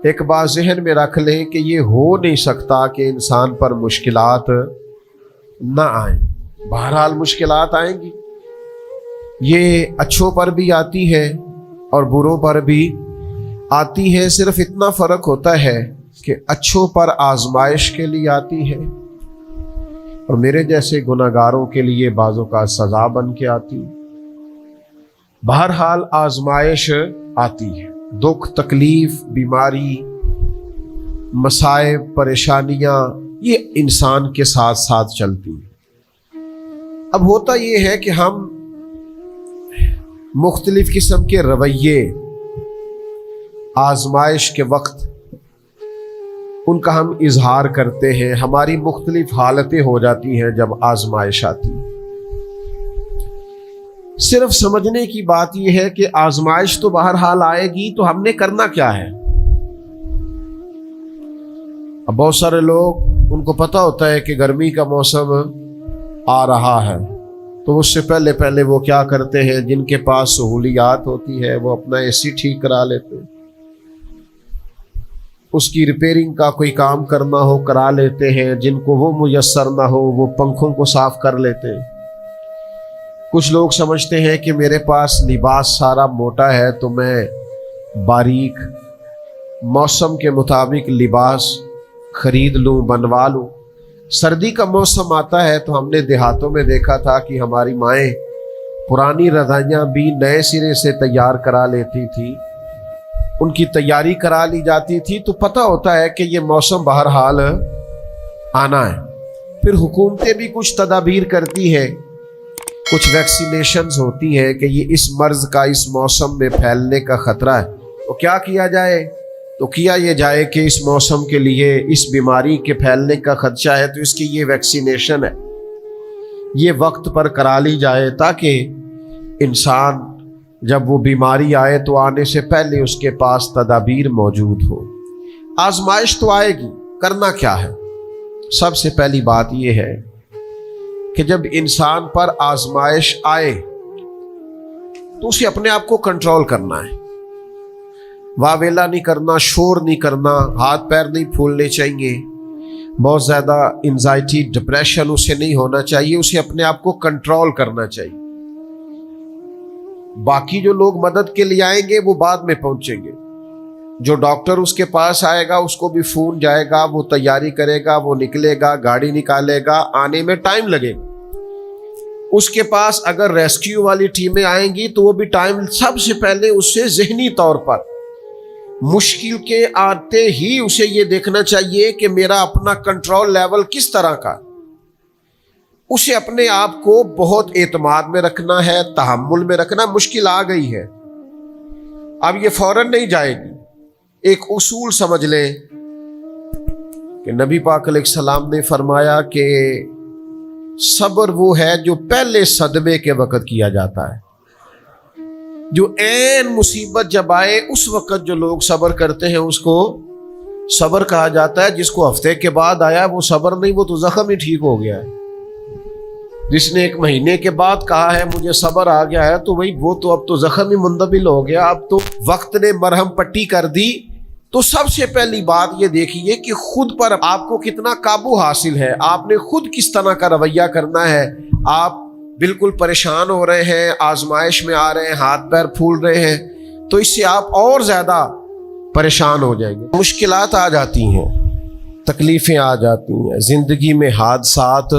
ایک بات ذہن میں رکھ لیں کہ یہ ہو نہیں سکتا کہ انسان پر مشکلات نہ آئیں۔ بہرحال مشکلات آئیں گی، یہ اچھوں پر بھی آتی ہے اور بروں پر بھی آتی ہے۔ صرف اتنا فرق ہوتا ہے کہ اچھوں پر آزمائش کے لیے آتی ہے اور میرے جیسے گناہگاروں کے لیے بعضوں کا سزا بن کے آتی ہے۔ بہرحال آزمائش آتی ہے، دکھ، تکلیف، بیماری، مصائب، پریشانیاں، یہ انسان کے ساتھ ساتھ چلتی ہیں۔ اب ہوتا یہ ہے کہ ہم مختلف قسم کے رویے آزمائش کے وقت ان کا ہم اظہار کرتے ہیں، ہماری مختلف حالتیں ہو جاتی ہیں جب آزمائش آتی ہے۔ صرف سمجھنے کی بات یہ ہے کہ آزمائش تو بہرحال آئے گی، تو ہم نے کرنا کیا ہے؟ اب بہت سارے لوگ، ان کو پتہ ہوتا ہے کہ گرمی کا موسم آ رہا ہے، تو اس سے پہلے وہ کیا کرتے ہیں؟ جن کے پاس سہولیات ہوتی ہے وہ اپنا اے سی ٹھیک کرا لیتے ہیں، اس کی ریپیئرنگ کا کوئی کام کرنا ہو کرا لیتے ہیں، جن کو وہ میسر نہ ہو وہ پنکھوں کو صاف کر لیتے ہیں۔ کچھ لوگ سمجھتے ہیں کہ میرے پاس لباس سارا موٹا ہے تو میں باریک موسم کے مطابق لباس خرید لوں، بنوا لوں۔ سردی کا موسم آتا ہے تو ہم نے دیہاتوں میں دیکھا تھا کہ ہماری مائیں پرانی رضائیاں بھی نئے سرے سے تیار کرا لیتی تھی، ان کی تیاری کرا لی جاتی تھی، تو پتہ ہوتا ہے کہ یہ موسم بہرحال آنا ہے۔ پھر حکومتیں بھی کچھ تدابیر کرتی ہیں، کچھ ویکسینیشنز ہوتی ہیں کہ یہ اس مرض کا اس موسم میں پھیلنے کا خطرہ ہے، تو کیا کیا جائے؟ تو کیا یہ جائے کہ اس موسم کے لیے اس بیماری کے پھیلنے کا خدشہ ہے تو اس کی یہ ویکسینیشن ہے، یہ وقت پر کرا لی جائے تاکہ انسان جب وہ بیماری آئے تو آنے سے پہلے اس کے پاس تدابیر موجود ہو۔ آزمائش تو آئے گی، کرنا کیا ہے؟ سب سے پہلی بات یہ ہے کہ جب انسان پر آزمائش آئے تو اسے اپنے آپ کو کنٹرول کرنا ہے، واویلا نہیں کرنا، شور نہیں کرنا، ہاتھ پیر نہیں پھولنے چاہیے، بہت زیادہ انزائٹی، ڈپریشن اسے نہیں ہونا چاہیے، اسے اپنے آپ کو کنٹرول کرنا چاہیے۔ باقی جو لوگ مدد کے لیے آئیں گے وہ بعد میں پہنچیں گے، جو ڈاکٹر اس کے پاس آئے گا اس کو بھی فون جائے گا، وہ تیاری کرے گا، وہ نکلے گا، گاڑی نکالے گا، آنے میں ٹائم لگے گا۔ اس کے پاس اگر ریسکیو والی ٹیمیں آئیں گی تو وہ بھی ٹائم، سب سے پہلے اس سے ذہنی طور پر مشکل کے آتے ہی اسے یہ دیکھنا چاہیے کہ میرا اپنا کنٹرول لیول کس طرح کا، اسے اپنے آپ کو بہت اعتماد میں رکھنا ہے، تحمل میں رکھنا۔ مشکل آ گئی ہے، اب یہ فوراً نہیں جائے گی۔ ایک اصول سمجھ لیں کہ نبی پاک علیہ السلام نے فرمایا کہ صبر وہ ہے جو پہلے صدمے کے وقت کیا جاتا ہے، جو عین مصیبت جب آئے اس وقت جو لوگ صبر کرتے ہیں اس کو صبر کہا جاتا ہے۔ جس کو ہفتے کے بعد آیا وہ صبر نہیں، وہ تو زخم ہی ٹھیک ہو گیا ہے۔ جس نے 1 مہینے کے بعد کہا ہے مجھے صبر آ گیا ہے، تو وہی وہ تو اب تو زخم ہی مندمل ہو گیا، اب تو وقت نے مرہم پٹی کر دی۔ تو سب سے پہلی بات یہ دیکھیے کہ خود پر آپ کو کتنا قابو حاصل ہے، آپ نے خود کس طرح کا رویہ کرنا ہے۔ آپ بالکل پریشان ہو رہے ہیں، آزمائش میں آ رہے ہیں، ہاتھ پیر پھول رہے ہیں، تو اس سے آپ اور زیادہ پریشان ہو جائیں گے۔ مشکلات آ جاتی ہیں، تکلیفیں آ جاتی ہیں، زندگی میں حادثات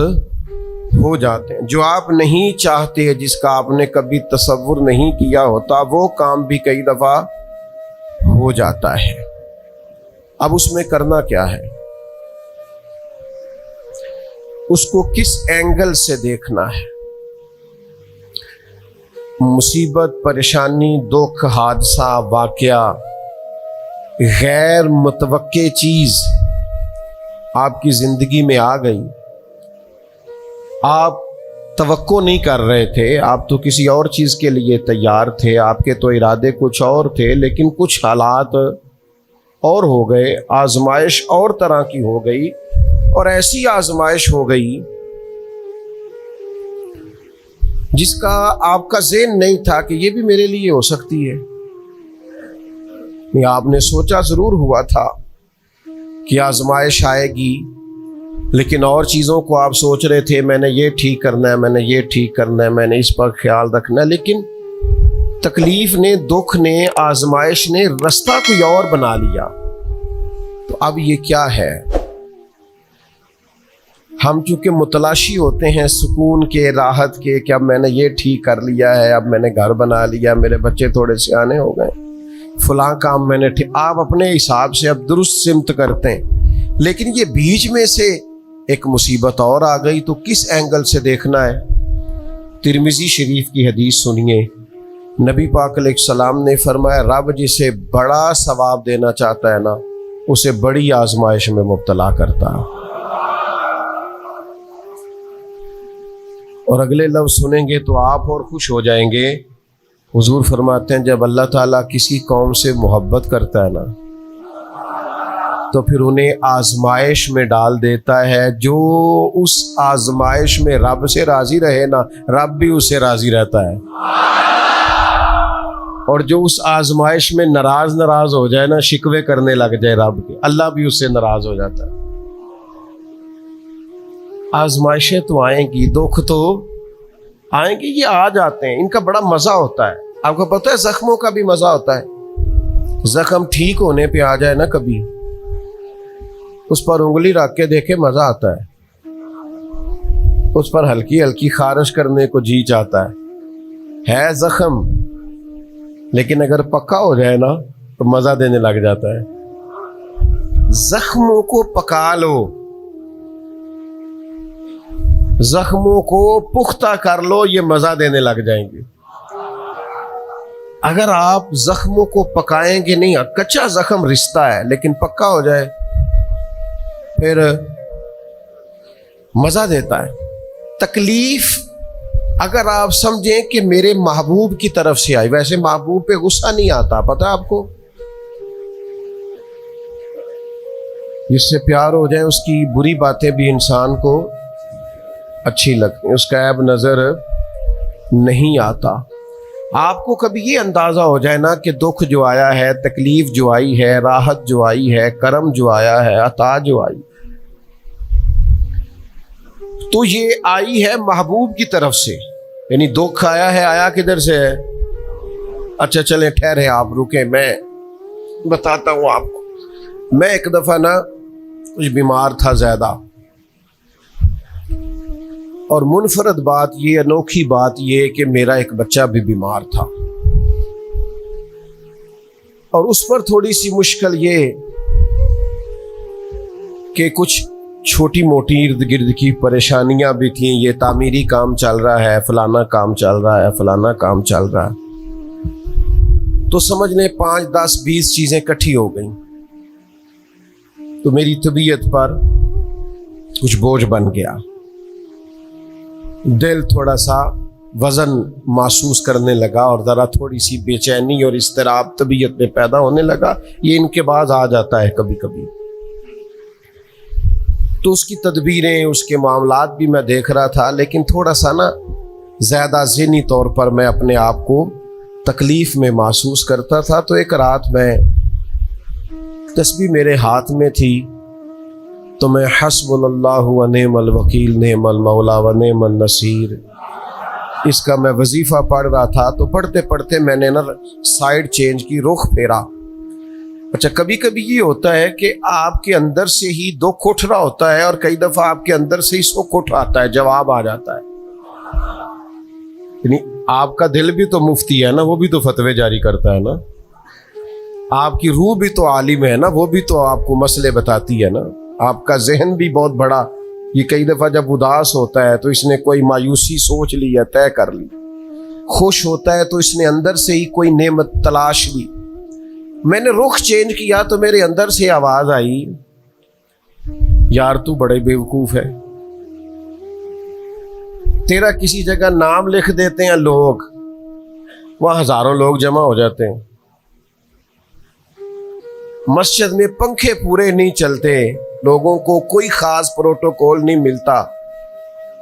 ہو جاتے ہیں جو آپ نہیں چاہتے، جس کا آپ نے کبھی تصور نہیں کیا ہوتا، وہ کام بھی کئی دفعہ ہو جاتا ہے۔ اب اس میں کرنا کیا ہے؟ اس کو کس اینگل سے دیکھنا ہے؟ مصیبت، پریشانی، دکھ، حادثہ، واقعہ، غیر متوقع چیز آپ کی زندگی میں آ گئی، آپ توقع نہیں کر رہے تھے، آپ تو کسی اور چیز کے لیے تیار تھے، آپ کے تو ارادے کچھ اور تھے، لیکن کچھ حالات اور ہو گئے، آزمائش اور طرح کی ہو گئی، اور ایسی آزمائش ہو گئی جس کا آپ کا ذہن نہیں تھا کہ یہ بھی میرے لیے ہو سکتی ہے. نہیں، آپ نے سوچا ضرور ہوا تھا کہ آزمائش آئے گی، لیکن اور چیزوں کو آپ سوچ رہے تھے، میں نے یہ ٹھیک کرنا ہے، میں نے یہ ٹھیک کرنا ہے، میں نے اس پر خیال رکھنا ہے. لیکن تکلیف نے، دکھ نے، آزمائش نے رستہ کوئی اور بنا لیا. تو اب یہ کیا ہے؟ ہم چونکہ متلاشی ہوتے ہیں سکون کے، راحت کے، کہ اب میں نے یہ ٹھیک کر لیا ہے، اب میں نے گھر بنا لیا، میرے بچے تھوڑے سیانے ہو گئے، فلاں کام میں نے آپ اپنے حساب سے اب درست سمت کرتے ہیں. لیکن یہ بیچ میں سے ایک مصیبت اور آ گئی تو کس اینگل سے دیکھنا ہے؟ ترمذی شریف کی حدیث سنیے. نبی پاک علیہ السلام نے فرمایا، رب جسے بڑا ثواب دینا چاہتا ہے نا، اسے بڑی آزمائش میں مبتلا کرتا ہے. اور اگلے لفظ سنیں گے تو آپ اور خوش ہو جائیں گے. حضور فرماتے ہیں جب اللہ تعالیٰ کسی قوم سے محبت کرتا ہے نا تو پھر انہیں آزمائش میں ڈال دیتا ہے. جو اس آزمائش میں رب سے راضی رہے نا، رب بھی اس سے راضی رہتا ہے. اور جو اس آزمائش میں ناراض ہو جائے نا، شکوے کرنے لگ جائے رب کے، اللہ بھی اس سے ناراض ہو جاتا ہے. آزمائشیں تو آئیں گی، دکھ تو آئیں گی، یہ آ جاتے ہیں، ان کا بڑا مزہ ہوتا ہے. آپ کو پتہ ہے زخموں کا بھی مزہ ہوتا ہے. زخم ٹھیک ہونے پہ آ جائے نا کبھی، اس پر انگلی رکھ کے دیکھے مزہ آتا ہے. اس پر ہلکی ہلکی خارش کرنے کو جی چاہتا ہے زخم، لیکن اگر پکا ہو جائے نا تو مزہ دینے لگ جاتا ہے. زخموں کو پکا لو، زخموں کو پختہ کر لو، یہ مزہ دینے لگ جائیں گے. اگر آپ زخموں کو پکائیں گے نہیں، کچا زخم رشتہ ہے، لیکن پکا ہو جائے پھر مزہ دیتا ہے. تکلیف اگر آپ سمجھیں کہ میرے محبوب کی طرف سے آئی، ویسے محبوب پہ غصہ نہیں آتا، پتہ آپ کو؟ جس سے پیار ہو جائے اس کی بری باتیں بھی انسان کو اچھی لگتی ہیں، اس کا عیب نظر نہیں آتا. آپ کو کبھی یہ اندازہ ہو جائے نا کہ دکھ جو آیا ہے، تکلیف جو آئی ہے، راحت جو آئی ہے، کرم جو آیا ہے، عطا جو آئی، تو یہ آئی ہے محبوب کی طرف سے. یعنی دکھ آیا ہے، آیا کدھر سے ہے؟ اچھا چلیں ٹھہرے، آپ رکیں، میں بتاتا ہوں آپ کو. میں ایک دفعہ نا کچھ بیمار تھا زیادہ، اور منفرد بات یہ، انوکھی بات یہ کہ میرا ایک بچہ بھی بیمار تھا. اور اس پر تھوڑی سی مشکل یہ کہ کچھ چھوٹی موٹی ارد گرد کی پریشانیاں بھی تھیں. یہ تعمیری کام چل رہا ہے، فلانا کام چل رہا ہے، فلانا کام چل رہا ہے، تو سمجھ لیں 5 10 20 چیزیں کٹھی ہو گئیں. تو میری طبیعت پر کچھ بوجھ بن گیا، دل تھوڑا سا وزن محسوس کرنے لگا، اور ذرا تھوڑی سی بے چینی اور اضطراب طبیعت میں پیدا ہونے لگا. یہ ان کے بعد آ جاتا ہے کبھی کبھی. تو اس کی تدبیریں، اس کے معاملات بھی میں دیکھ رہا تھا، لیکن تھوڑا سا نا زیادہ ذہنی طور پر میں اپنے آپ کو تکلیف میں محسوس کرتا تھا. تو ایک رات میں تسبیح میرے ہاتھ میں تھی، تو میں حسب اللہ و نعم الوکیل نعم المولا و نعم النصیر، اس کا میں وظیفہ پڑھ رہا تھا. تو پڑھتے پڑھتے میں نے نا سائیڈ چینج کی، رخ پھیرا. اچھا کبھی کبھی یہ ہوتا ہے کہ آپ کے اندر سے ہی دکھ اٹھ رہا ہوتا ہے، اور کئی دفعہ آپ کے اندر سے ہی سکھ اٹھ آتا ہے، جواب آ جاتا ہے. یعنی آپ کا دل بھی تو مفتی ہے نا، وہ بھی تو فتوے جاری کرتا ہے نا. آپ کی روح بھی تو عالم ہے نا، وہ بھی تو آپ کو مسئلے بتاتی ہے نا. آپ کا ذہن بھی بہت بڑا، یہ کئی دفعہ جب اداس ہوتا ہے تو اس نے کوئی مایوسی سوچ لی یا طے کر لی، خوش ہوتا ہے تو اس نے اندر سے ہی کوئی نعمت تلاش لی. میں نے رخ چینج کیا تو میرے اندر سے آواز آئی، یار تو بڑے بیوقوف ہے، تیرا کسی جگہ نام لکھ دیتے ہیں لوگ، وہاں ہزاروں لوگ جمع ہو جاتے ہیں. مسجد میں پنکھے پورے نہیں چلتے، لوگوں کو کوئی خاص پروٹوکول نہیں ملتا،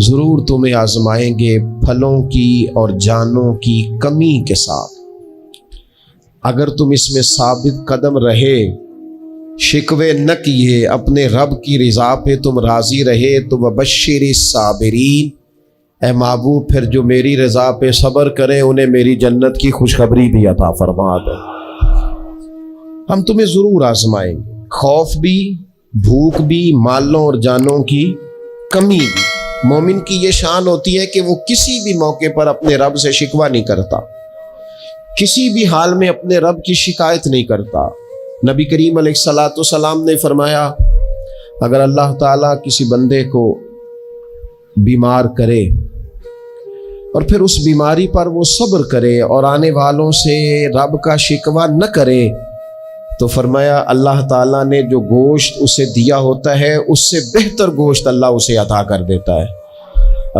ضرور تمہیں آزمائیں گے پھلوں کی اور جانوں کی کمی کے ساتھ، اگر تم اس میں ثابت قدم رہے، شکوے نہ کیے، اپنے رب کی رضا پہ تم راضی رہے تو وبشر الصابرین، اے محبوب پھر جو میری رضا پہ صبر کریں انہیں میری جنت کی خوشخبری بھی عطا فرما دے۔ ہم تمہیں ضرور آزمائیں گے، خوف بھی، بھوک بھی، مالوں اور جانوں کی کمی بھی۔ مومن کی یہ شان ہوتی ہے کہ وہ کسی بھی موقع پر اپنے رب سے شکوہ نہیں کرتا، کسی بھی حال میں اپنے رب کی شکایت نہیں کرتا۔ نبی کریم علیہ الصلاۃ والسلام نے فرمایا اگر اللہ تعالیٰ کسی بندے کو بیمار کرے اور پھر اس بیماری پر وہ صبر کرے اور آنے والوں سے رب کا شکوہ نہ کرے تو فرمایا اللہ تعالیٰ نے جو گوشت اسے دیا ہوتا ہے اس سے بہتر گوشت اللہ اسے عطا کر دیتا ہے۔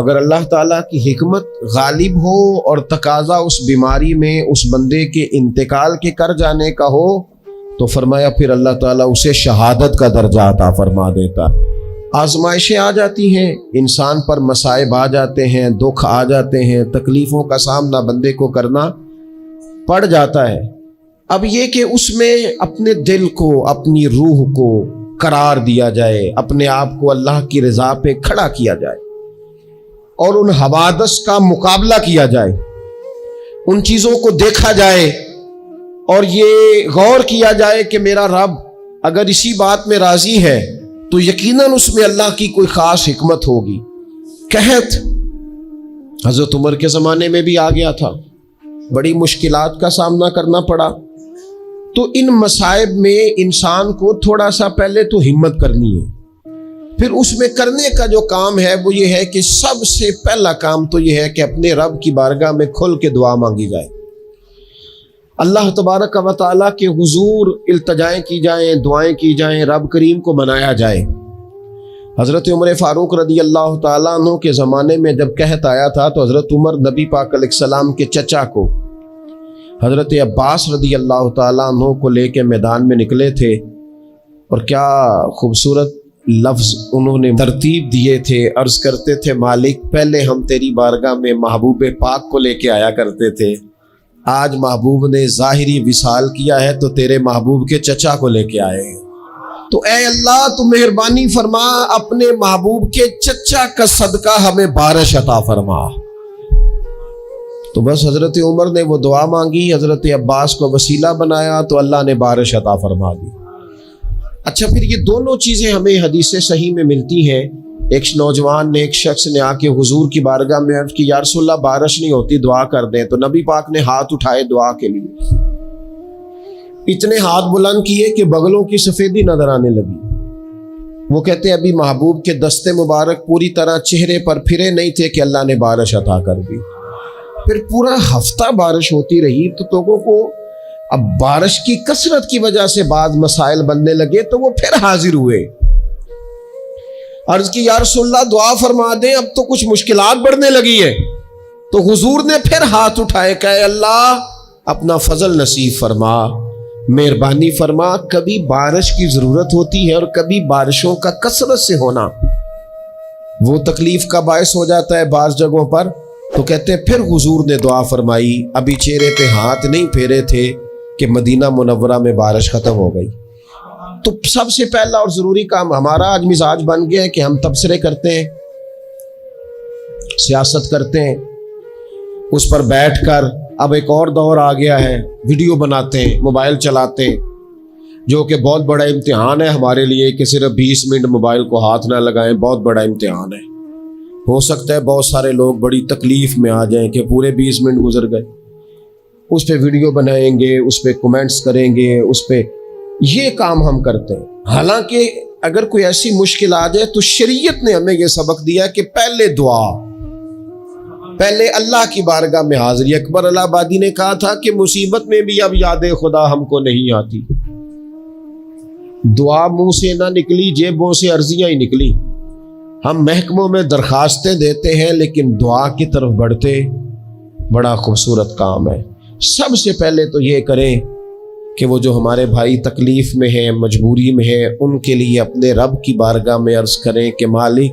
اگر اللہ تعالیٰ کی حکمت غالب ہو اور تقاضا اس بیماری میں اس بندے کے انتقال کے کر جانے کا ہو تو فرمایا پھر اللہ تعالیٰ اسے شہادت کا درجہ عطا فرما دیتا۔ آزمائشیں آ جاتی ہیں، انسان پر مصائب آ جاتے ہیں، دکھ آ جاتے ہیں، تکلیفوں کا سامنا بندے کو کرنا پڑ جاتا ہے۔ اب یہ کہ اس میں اپنے دل کو، اپنی روح کو قرار دیا جائے، اپنے آپ کو اللہ کی رضا پہ کھڑا کیا جائے اور ان حوادث کا مقابلہ کیا جائے، ان چیزوں کو دیکھا جائے اور یہ غور کیا جائے کہ میرا رب اگر اسی بات میں راضی ہے تو یقیناً اس میں اللہ کی کوئی خاص حکمت ہوگی۔ قحط حضرت عمر کے زمانے میں بھی آ گیا تھا، بڑی مشکلات کا سامنا کرنا پڑا۔ تو ان مصائب میں انسان کو تھوڑا سا پہلے تو ہمت کرنی ہے، پھر اس میں کرنے کا جو کام ہے وہ یہ ہے کہ سب سے پہلا کام تو یہ ہے کہ اپنے رب کی بارگاہ میں کھل کے دعا مانگی جائے، اللہ تبارک و تعالیٰ کے حضور التجائیں کی جائیں، دعائیں کی جائیں، رب کریم کو منایا جائے۔ حضرت عمر فاروق رضی اللہ تعالیٰ عنہ کے زمانے میں جب قحط آیا تھا تو حضرت عمر نبی پاک علیہ السلام کے چچا کو حضرت عباس رضی اللہ تعالیٰ عنہ کو لے کے میدان میں نکلے تھے، اور کیا خوبصورت لفظ انہوں نے ترتیب دیے تھے۔ عرض کرتے تھے مالک پہلے ہم تیری بارگاہ میں محبوب پاک کو لے کے آیا کرتے تھے، آج محبوب نے ظاہری وصال کیا ہے تو تیرے محبوب کے چچا کو لے کے آئے ہیں، تو اے اللہ تو مہربانی فرما اپنے محبوب کے چچا کا صدقہ ہمیں بارش عطا فرما۔ تو بس حضرت عمر نے وہ دعا مانگی، حضرت عباس کو وسیلہ بنایا تو اللہ نے بارش عطا فرما دی۔ اچھا پھر یہ دونوں چیزیں ہمیں حدیث صحیح میں ملتی ہیں۔ ایک نوجوان نے، ایک شخص نے آ کے حضور کی بارگاہ میں عرض کی یا رسول اللہ بارش نہیں ہوتی دعا کر دیں، تو نبی پاک نے ہاتھ اٹھائے دعا کے لیے، اتنے ہاتھ بلند کیے کہ بغلوں کی سفیدی نظر آنے لگی۔ وہ کہتے ہیں ابھی محبوب کے دستے مبارک پوری طرح چہرے پر پھرے نہیں تھے کہ اللہ نے بارش عطا کر دی۔ پھر پورا ہفتہ بارش ہوتی رہی تو لوگوں کو اب بارش کی کثرت کی وجہ سے بعض مسائل بننے لگے تو وہ پھر حاضر ہوئے، عرض کی یا رسول اللہ دعا فرما دیں اب تو کچھ مشکلات بڑھنے لگی ہے۔ تو حضور نے پھر ہاتھ اٹھائے کہ اے اللہ اپنا فضل نصیب فرما، مہربانی فرما، کبھی بارش کی ضرورت ہوتی ہے اور کبھی بارشوں کا کثرت سے ہونا وہ تکلیف کا باعث ہو جاتا ہے بعض جگہوں پر۔ تو کہتے ہیں پھر حضور نے دعا فرمائی، ابھی چہرے پہ ہاتھ نہیں پھیرے تھے کہ مدینہ منورہ میں بارش ختم ہو گئی۔ تو سب سے پہلا اور ضروری کام ہمارا آج مزاج بن گیا ہے کہ ہم تبصرے کرتے ہیں، سیاست کرتے ہیں، اس پر بیٹھ کر اب ایک اور دور آ گیا ہے، ویڈیو بناتے ہیں، موبائل چلاتے ہیں، جو کہ بہت بڑا امتحان ہے ہمارے لیے کہ صرف 20 منٹ موبائل کو ہاتھ نہ لگائیں، بہت بڑا امتحان ہے۔ ہو سکتا ہے بہت سارے لوگ بڑی تکلیف میں آ جائیں کہ پورے 20 منٹ گزر گئے، اس پہ ویڈیو بنائیں گے، اس پہ کومنٹس کریں گے، اس پہ یہ کام ہم کرتے ہیں۔ حالانکہ اگر کوئی ایسی مشکل آ جائے تو شریعت نے ہمیں یہ سبق دیا کہ پہلے دعا، پہلے اللہ کی بارگاہ میں حاضری۔ اکبر الہ آبادی نے کہا تھا کہ مصیبت میں بھی اب یاد خدا ہم کو نہیں آتی، دعا منہ سے نہ نکلی، جیبوں سے عرضیاں ہی نکلی۔ ہم محکموں میں درخواستیں دیتے ہیں لیکن دعا کی طرف بڑھتے بڑا خوبصورت کام ہے۔ سب سے پہلے تو یہ کریں کہ وہ جو ہمارے بھائی تکلیف میں ہیں، مجبوری میں ہیں، ان کے لیے اپنے رب کی بارگاہ میں عرض کریں کہ مالک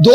2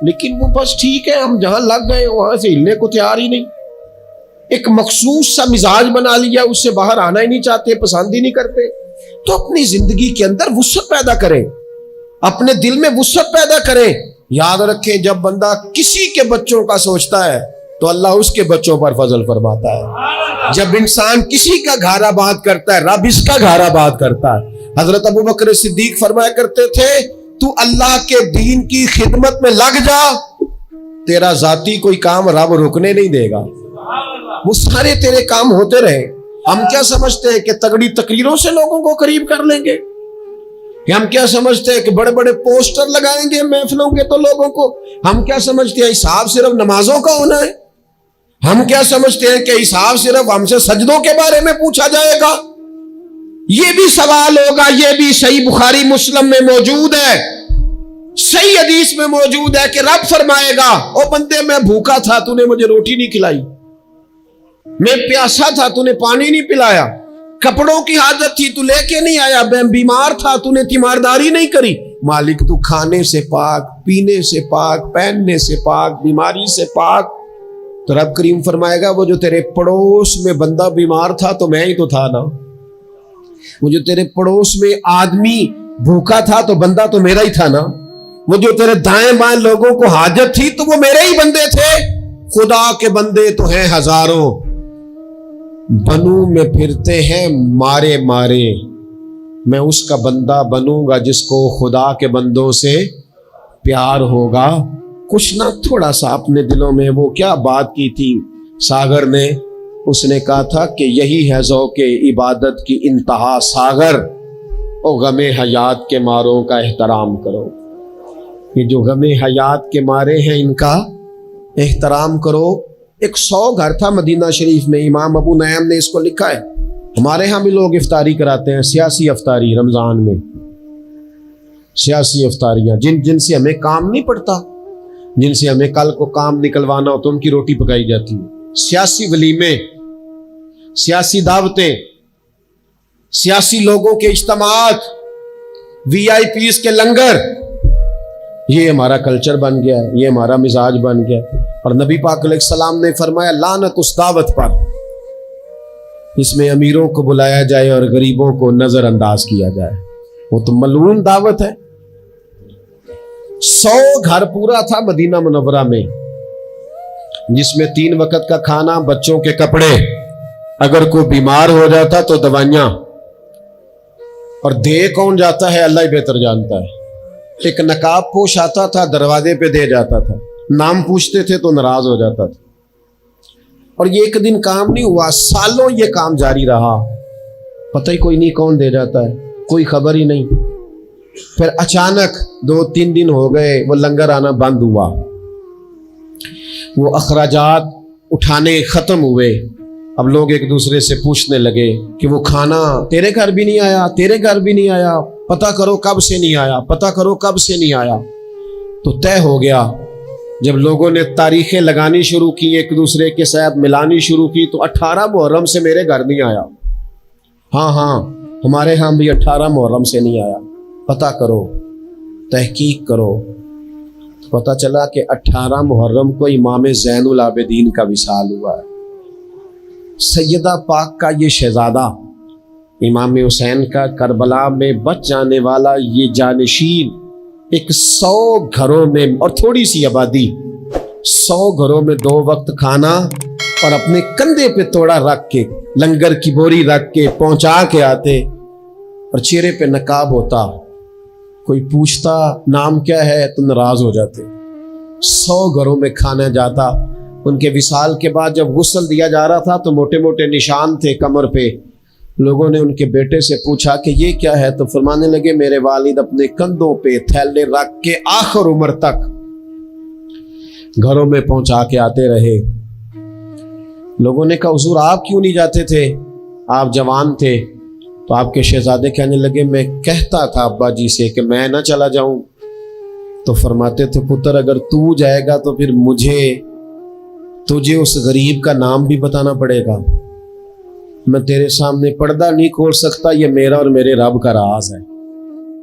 لیکن وہ بس ٹھیک ہے، ہم جہاں لگ گئے وہاں سے ہلنے کو تیار ہی نہیں، ایک مخصوص سا مزاج بنا لیا، اس سے باہر آنا ہی نہیں چاہتے، پسند ہی نہیں کرتے۔ تو اپنی زندگی کے اندر وسعت پیدا کریں، اپنے دل میں وسعت پیدا کریں۔ یاد رکھیں، جب بندہ کسی کے بچوں کا سوچتا ہے تو اللہ اس کے بچوں پر فضل فرماتا ہے۔ جب انسان کسی کا گھر آباد کرتا ہے، رب اس کا گھر آباد کرتا ہے۔ حضرت ابوبکر صدیق فرمایا کرتے تھے، تو اللہ کے دین کی خدمت میں لگ جا، تیرا ذاتی کوئی کام رب رکنے نہیں دے گا، وہ سارے تیرے کام ہوتے رہے۔ ہم کیا سمجھتے ہیں کہ تگڑی تقریروں سے لوگوں کو قریب کر لیں گے؟ ہم کیا سمجھتے ہیں کہ بڑے بڑے پوسٹر لگائیں گے محفلوں کے تو لوگوں کو؟ ہم کیا سمجھتے ہیں حساب صرف نمازوں کا ہونا ہے؟ ہم کیا سمجھتے ہیں کہ حساب صرف ہم سے سجدوں کے بارے میں پوچھا جائے گا؟ یہ بھی سوال ہوگا، یہ بھی صحیح بخاری مسلم میں موجود ہے، صحیح حدیث میں موجود ہے کہ رب فرمائے گا، او بندے میں بھوکا تھا تو نے مجھے روٹی نہیں کھلائی، میں پیاسا تھا تو نے پانی نہیں پلایا، کپڑوں کی حاجت تھی تو لے کے نہیں آیا، میں بیمار تھا تو نے تیمارداری نہیں کری۔ مالک تو کھانے سے پاک، پینے سے پاک، پہننے سے پاک، بیماری سے پاک۔ تو رب کریم فرمائے گا، وہ جو تیرے پڑوس میں بندہ بیمار تھا تو میں ہی تو تھا نا، وہ جو تیرے پڑوس میں آدمی بھوکا تھا تو بندہ تو میرا ہی تھا نا، وہ جو تیرے دائیں بائیں لوگوں کو حاجت تھی تو وہ میرے ہی بندے تھے۔ خدا کے بندے تو ہیں ہزاروں، بنوں میں پھرتے ہیں مارے مارے، میں اس کا بندہ بنوں گا جس کو خدا کے بندوں سے پیار ہوگا۔ کچھ نہ تھوڑا سا اپنے دلوں میں وہ کیا بات کی تھی ساگر نے، اس نے کہا تھا کہ یہی ہے ذوق عبادت کی انتہا ساگر، او غم حیات کے ماروں کا احترام کرو۔ یہ جو غم حیات کے مارے ہیں ان کا احترام کرو۔ ایک 100 گھر تھا مدینہ شریف میں، امام ابو نعیم نے اس کو لکھا ہے۔ ہمارے ہاں بھی لوگ افطاری کراتے ہیں، سیاسی افطاری رمضان میں، سیاسی افطاریاں جن سے ہمیں کام نہیں پڑتا، جن سے ہمیں کل کو کام نکلوانا ہو تو ان کی روٹی پکائی جاتی ہے۔ سیاسی ولیمے، سیاسی دعوتیں، سیاسی لوگوں کے اجتماعات، VIP کے لنگر، یہ ہمارا کلچر بن گیا ہے، یہ ہمارا مزاج بن گیا ہے۔ اور نبی پاک علیہ السلام نے فرمایا، لعنت اس دعوت پر اس میں امیروں کو بلایا جائے اور غریبوں کو نظر انداز کیا جائے، وہ تو ملعون دعوت ہے۔ 100 گھر پورا تھا مدینہ منورہ میں، جس میں 3 وقت کا کھانا، بچوں کے کپڑے، اگر کوئی بیمار ہو جاتا تو دوائیاں، اور دے کون جاتا ہے اللہ ہی بہتر جانتا ہے۔ ایک نقاب پوش آتا تھا، دروازے پہ دے جاتا تھا، نام پوچھتے تھے تو ناراض ہو جاتا تھا۔ اور یہ ایک دن کام نہیں ہوا، سالوں یہ کام جاری رہا، پتہ ہی کوئی نہیں کون دے جاتا ہے، کوئی خبر ہی نہیں۔ پھر اچانک 2-3 دن ہو گئے، وہ لنگر آنا بند ہوا، وہ اخراجات اٹھانے ختم ہوئے۔ اب لوگ ایک دوسرے سے پوچھنے لگے کہ وہ کھانا تیرے گھر بھی نہیں آیا، تیرے گھر بھی نہیں آیا، پتہ کرو کب سے نہیں آیا، پتہ کرو کب سے نہیں آیا۔ تو طے ہو گیا، جب لوگوں نے تاریخیں لگانی شروع کی، ایک دوسرے کے ساتھ ملانی شروع کی، تو 18 محرم سے میرے گھر نہیں آیا، ہاں ہمارے ہاں بھی 18 محرم سے نہیں آیا، پتہ کرو، تحقیق کرو۔ پتہ چلا کہ 18 محرم کو امام زین العابدین کا وصال ہوا ہے۔ سیدہ پاک کا یہ شہزادہ، امام حسین کا کربلا میں بچ جانے والا یہ جانشین، ایک 100 گھروں میں اور تھوڑی سی آبادی، 100 گھروں میں 2 وقت کھانا، اور اپنے کندھے پہ توڑا رکھ کے، لنگر کی بوری رکھ کے پہنچا کے آتے، اور چہرے پہ نقاب ہوتا، کوئی پوچھتا نام کیا ہے تو ناراض ہو جاتے۔ 100 گھروں میں کھانا جاتا۔ ان کے وصال کے بعد جب غسل دیا جا رہا تھا تو موٹے موٹے نشان تھے کمر پہ۔ لوگوں نے ان کے بیٹے سے پوچھا کہ یہ کیا ہے، تو فرمانے لگے میرے والد اپنے کندھوں پہ تھیلے رکھ کے آخر عمر تک گھروں میں پہنچا کے آتے رہے۔ لوگوں نے کہا حضور آپ کیوں نہیں جاتے تھے، آپ جوان تھے؟ تو آپ کے شہزادے کہنے لگے میں کہتا تھا ابا جی سے کہ میں نہ چلا جاؤں، تو فرماتے تھے پتر اگر تو جائے گا تو پھر تجھے اس غریب کا نام بھی بتانا پڑے گا، میں تیرے سامنے پردہ نہیں کھول سکتا، یہ میرا اور میرے رب کا راز ہے۔